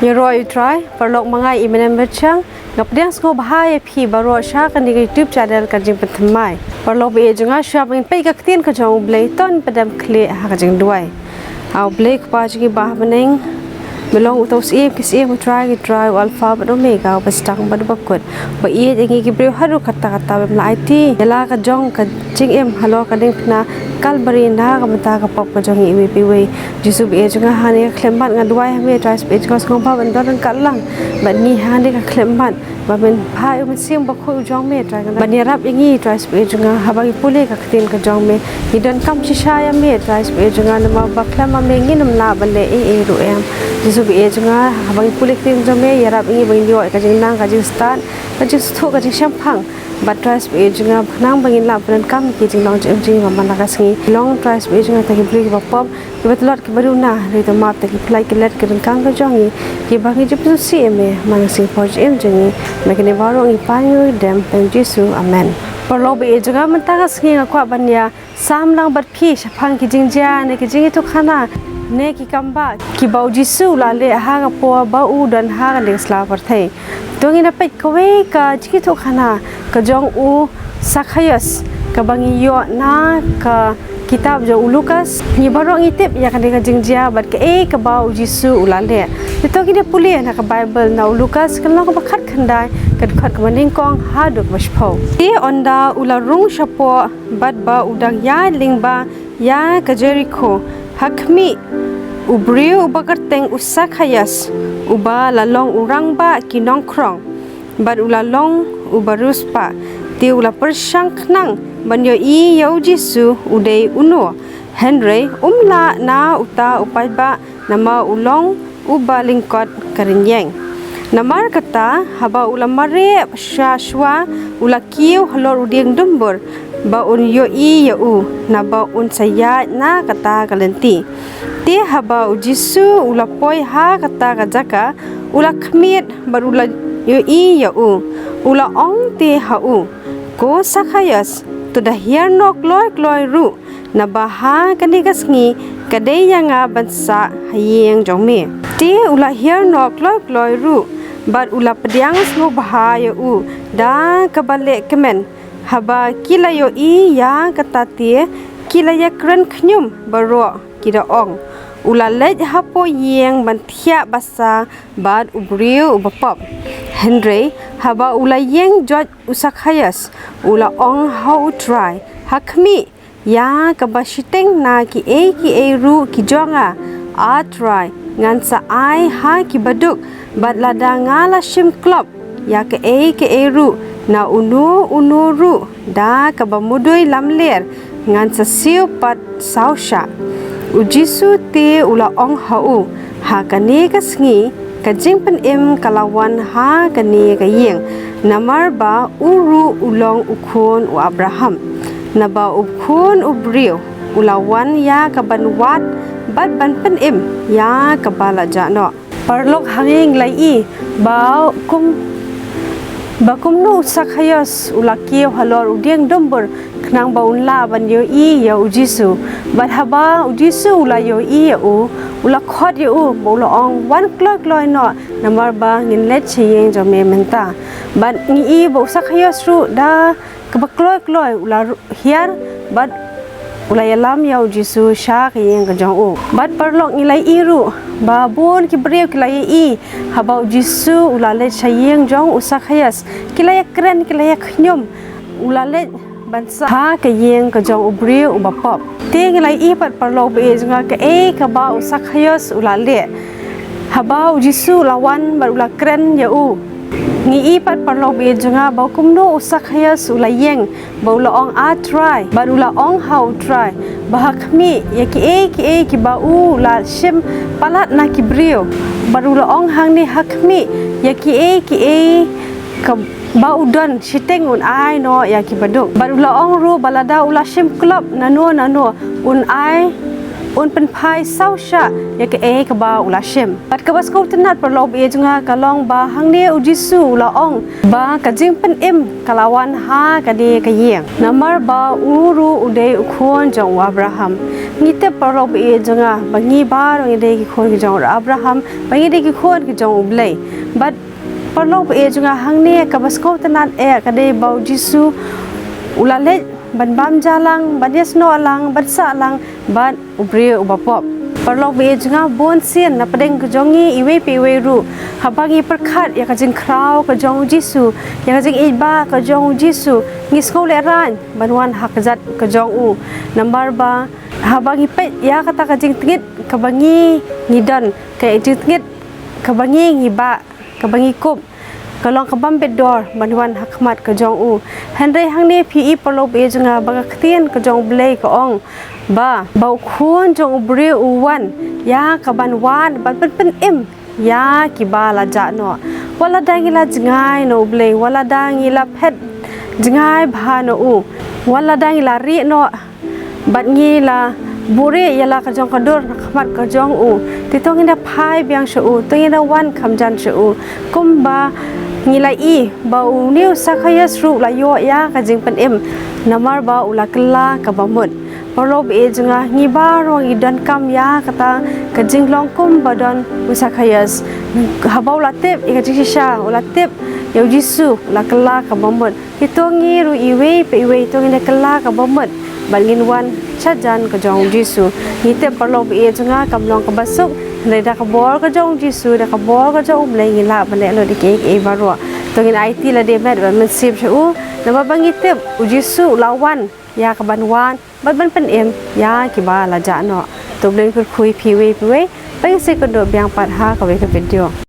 Yaroi try perlok mangai Eminem Myrchiang ngapdiang sko bahaya phi baro sha kan di YouTube channel kan jing patmai perlok be junga sha bangin pai ka tin ka jong blai ton padam kle ha ka jing duai au blai pa chi bah baneng belong utos e kis e try alpha but omega bastang bad bakut ba e jingi ki bre haru kata kata bem la it yala ka jong ka jing em halo ka ding na kalbari na ka mata ka pop ka jong e pi we jisu be junga hani klembat ngadwai me try speech ko skong pa ban don ka lang ba ni hani ka klembat ba men phai um sim ba khu jong me try ba ni rap ingi try speech junga habagi pule ka tin ka jong me ni don kam chi sha ya me try speech junga na ma ba klama me nginam na ba le e ru em jisu be junga habagi pule tin jong me ya rap ingi bang yo ka jing nang ka jing stan ka jing thu ka jing shampang but try speech junga nang bangin la ban kam ki jing long jing ma man ka singi long try speech junga ta ki bri ba pop ki bat lot ki baru na ri to map ta ki play ki let ki kang ka jong ki bangi jip su si me man sing for em jing me ki ne baro ngi pa yu dem pen jisu amen perlo be junga man ta ka singi ka kwa ban ya sam lang bat phi shapang ki jing ja ne ki jing tu khana ne ki kamba ki bau jisu la le ha ga po ba u dan ha ga le sla par thai tongi na pet ko we ka chi tu khana ka jong U SAKHAIOS ka bangi yo na ka kitab jo Lukas ni barong itip ya kan dengan jingjia bat ke ka bau jisu ulale itu ki de puli na ka bible na Lukas kan lo ka bakhat khandai kan khat ka maning kong ha duk bashpau ti onda ula rung shapo bat ba udang ya lingba ya ka Jericho hakmi ubriu ubakarteng U SAKHAIOS uba lalong urang ba kinong krong bat ulalong ubarus pa ti ula persang nang banyo I yau jisu udai uno Henry umla na uta upai ba nama ulong uba lingkot karinyeng namar kata haba ula mare shashwa ula kiu halor uding dumbur ba un yo I yau na ba un saya na kata kalenti ti haba jisu ula poi ha kata kajaka ula khmit barula yo I yau ula ong ti hau ko SAKHAIOS to the here no kloi ru na baha kanigasngi kadaya nga bansa hayeng jongme ti ula here no kloi ru but ula pediang smo bahaya u da kabale kemen haba kilayo I ya katati kilaya kren khnyum baro kida ong ula lej hapo yeng banthia basa bad ubriu ubapop Henry haba ula yeng George U SAKHAIOS ula ong how try hakmi ya kabashiteng na ki e ru ki jonga a try ngan sa ai ha ki baduk bad lada ngala shim klop ya ke e ru na unu ru da kabamudoi lamler ngan sa siu pat sausha ujisu te ula ong hau ha kane kasngi kajing pen em kalawan ha kane kayeng namar ba uru ulong ukhon u Abraham naba ukhon ubriu ulawan ya kabanwat bat ban pen em ya kabala jano parlok hanging lai I bakum nu SAKHAIOS ulakio halor udieng dombor knang baun la ban yo I ya ujisu bat haba ujisu ula yo I ya ula khot yo bola ong wan kloi no namar ba ngin let chiyeng jo me menta bat ngi I bo SAKHAIOS ru da ka kloi ula hiar bat ula yalam ya ujisu sha kiyeng ka jong u bat parlok ngilai I ru ba bon ki breu kilai I haba ujisu ula let chiyeng jong U SAKHAIOS kilaya kren kilaya khnyum ula let bansa ha ka yeng ka jong ubriu ubapop ting lai I pat parlo be junga ka ka ba U SAKHAIOS ula le haba jisu lawan bar ula kren ya u ngi I pat parlo be junga ba kumno U SAKHAIOS ula yeng ba ula ong a try bar ula ong how try ba hakmi ya ki ba u la shim palat na ki brio bar ula ong hang ni hakmi ya ki ka ba udon shiteng un ai no ya ki baduk barula ong ru balada ula shim klop nano un ai un pen phai sausha ya ke ka ba ula shim bat ka bas ko tenat perlo be junga kalong ba hangne ujisu ula ong ba ka jing pen em kalawan ha ka de ka yeng namar ba uru ude ukhon jong Abraham ngite parok be jonga bangi bar ngi de ki khon ki jong Abraham bangi de ki khon ki jong ublei but parok be jonga hangne ka basko tanan ka de bau jisu ulale ban bam jalang ban yesno alang ban sa alang ban ubre ubapop parlok be jonga bon sien na padeng ka jongi iwe pe we ru habangi perkhat ya ka jing kraw ka jong jisu ya ka jing iba ka jong jisu ngisko le ran banwan hakjat ka jong u number ba habangi pe ya kata ka jing tingit ka bangi ngidan ka jing tingit ka bangi ngiba ka bangi kup kalong kabam bedor banwan hakmat ka jong u hanre hangne pi parlok be jonga baga ktien ka jong blei ka ong ba bau khun jong ubre uwan ya kaban wan ban pen em ya ki bala ja no wala dangila jingai no blei wala dangila phet jingai bha no u wala dangila ri no bat ngila bure yala ka jong kador khmat ka jong u titong ina phai byang shu u tongina wan khamjan shu u kumba ngila i ba u new SAKHAIOS ru la yo ya ka jing pen em namar ba ulakla ka bamut parok be jonga ngiba ro idan kam ya kata ka jing long kum badon U SAKHAIOS habau latep ika jisha ulatep yo jisu lakla ka bamut hitongi ru iwe pe iwe tongi ne kala ka bamut balgin wan chajan ka jong jisu hite parlok be jonga kamlong ka basuk nei da ka bor ka jong jisu da ka bor ka jong blei ngila bane lo de ke e baro tongin IT la de met ban sip chu na babangi tep u jisu lawan ya ka banwan ban pen em ya ki ba la ja no to blen kur khui phi we pe se ko do byang pat ha ka we ka video